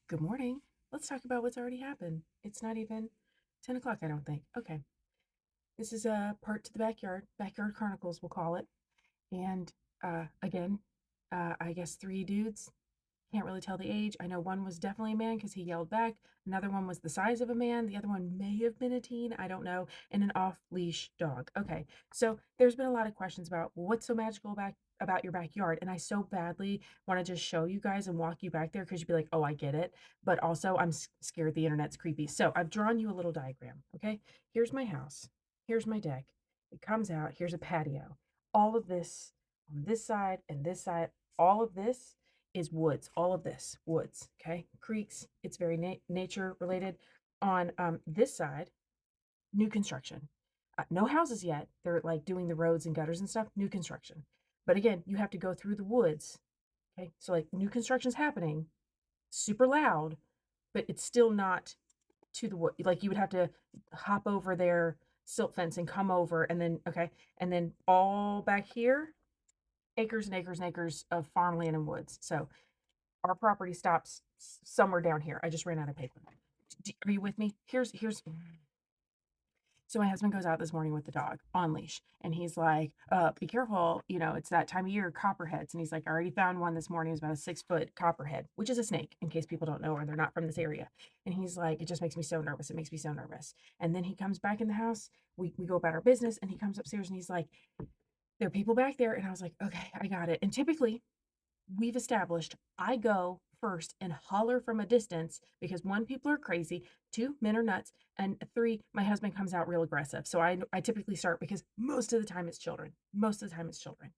Good morning. Let's talk about what's already happened. It's not even 10 o'clock, I don't think. Okay. This is a part to the backyard chronicles, we'll call it. And again, I guess three dudes. Can't really tell the age. I know one was definitely a man because he yelled back. Another one was the size of a man. The other one may have been a teen. I don't know. And an off leash dog. Okay. So there's been a lot of questions about what's so magical about your backyard. And I so badly want to just show you guys and walk you back there because you'd be like, oh, I get it. But also, I'm scared the internet's creepy. So I've drawn you a little diagram. Okay. Here's my house. Here's my deck. It comes out. Here's a patio. All of this on this side and this side, all of this is woods. All of this woods. Okay, creeks. It's very nature related. On this side, new construction. No houses yet. They're like doing the roads and gutters and stuff. New construction. But again, you have to go through the woods. Okay, so like new construction's happening, super loud, but it's still not to the wood. Like you would have to hop over their silt fence and come over, and then okay, and then all back here, acres and acres and acres of farmland and woods. So our property stops somewhere down here. I just ran out of paper. Are you with me? Here's so my husband goes out this morning with the dog on leash and he's like, be careful, it's that time of year, copperheads. And he's like, I already found one this morning. It was about a 6 foot copperhead, which is a snake, in case people don't know or they're not from this area. And he's like, it just makes me so nervous. It makes me so nervous. And then he comes back in the house. We go about our business and he comes upstairs and he's like, there are people back there. And I was like, okay, I got it. And typically we've established I go first and holler from a distance because one, people are crazy, two, men are nuts, and three, my husband comes out real aggressive. So I typically start because most of the time it's children. Most of the time it's children.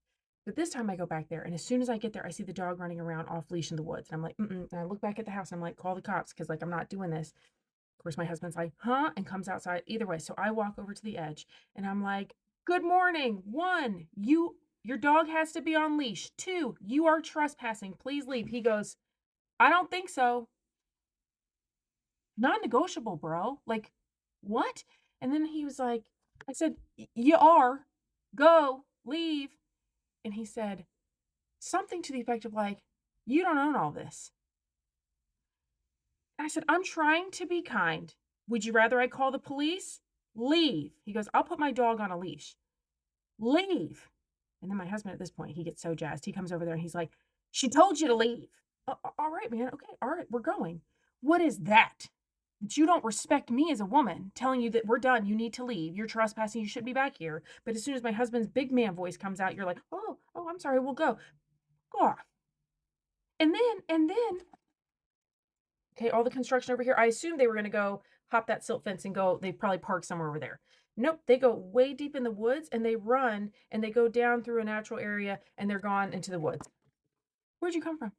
But this time I go back there, and as soon as I get there, I see the dog running around off leash in the woods, and I'm like, mm-mm. And I look back at the house, and I'm like, call the cops because like I'm not doing this. Of course, my husband's like, huh? And comes outside. Either way. So I walk over to the edge and I'm like, good morning. One, your dog has to be on leash. Two, you are trespassing. Please leave. He goes, I don't think so. Non-negotiable, bro. Like, what? And then he was like, I said, you are. Go, leave. And he said something to the effect of like, you don't own all this. I said, I'm trying to be kind. Would you rather I call the police? Leave. He goes, I'll put my dog on a leash. Leave. And then my husband at this point, he gets so jazzed. He comes over there and he's like, she told you to leave. All right, man. Okay. All right. We're going. What is that? That you don't respect me as a woman, telling you that we're done. You need to leave. You're trespassing. You shouldn't be back here. But as soon as my husband's big man voice comes out, you're like, oh, I'm sorry. We'll go. Go off. And then okay, all the construction over here. I assumed they were going to go hop that silt fence and go. They probably parked somewhere over there. Nope, they go way deep in the woods and they run and they go down through a natural area and they're gone into the woods. Where'd you come from?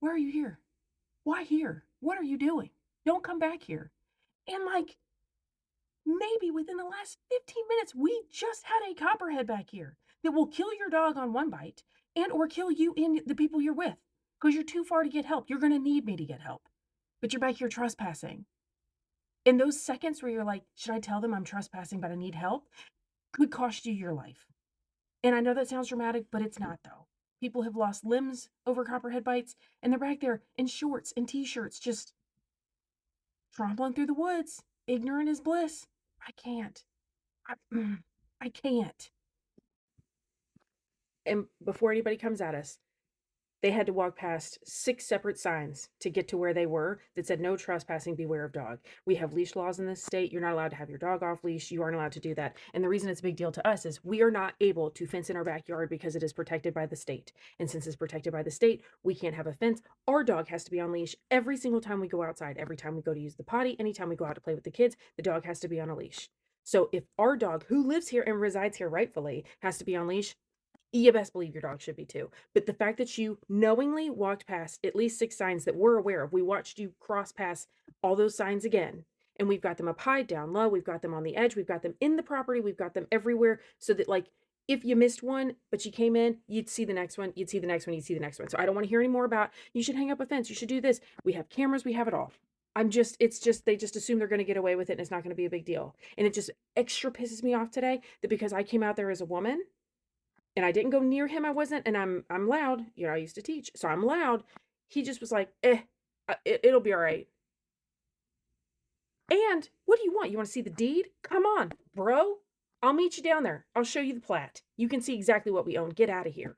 Where are you here? Why here? What are you doing? Don't come back here. And like maybe within the last 15 minutes, we just had a copperhead back here that will kill your dog on one bite and or kill you and the people you're with because you're too far to get help. You're going to need me to get help. But you're back here trespassing. In those seconds where you're like, should I tell them I'm trespassing but I need help? Could cost you your life. And I know that sounds dramatic, but it's not though. People have lost limbs over copperhead bites, and they're back there in shorts and t-shirts, just trampling through the woods. Ignorant is bliss. I can't. I, I can't. And before anybody comes at us, they had to walk past 6 separate signs to get to where they were that said no trespassing, beware of dog. We have leash laws in this state. You're not allowed to have your dog off leash. You aren't allowed to do that. And the reason it's a big deal to us is we are not able to fence in our backyard because it is protected by the state. And since it's protected by the state, we can't have a fence. Our dog has to be on leash every single time we go outside, every time we go to use the potty, anytime we go out to play with the kids, the dog has to be on a leash. So if our dog, who lives here and resides here rightfully, has to be on leash, you best believe your dog should be too. But the fact that you knowingly walked past at least 6 signs that we're aware of, we watched you cross past all those signs again. And we've got them up high, down low. We've got them on the edge. We've got them in the property. We've got them everywhere so that, like, if you missed one, but you came in, you'd see the next one, you'd see the next one, you'd see the next one. So I don't want to hear any more about you should hang up a fence, you should do this. We have cameras, we have it all. It's just, they just assume they're going to get away with it and it's not going to be a big deal. And it just extra pisses me off today that because I came out there as a woman and I didn't go near him. I wasn't, and I'm loud. I used to teach, so I'm loud. He just was like, eh. It'll be all right. And what do you want? You want to see the deed? Come on, bro. I'll meet you down there. I'll show you the plat. You can see exactly what we own. Get out of here.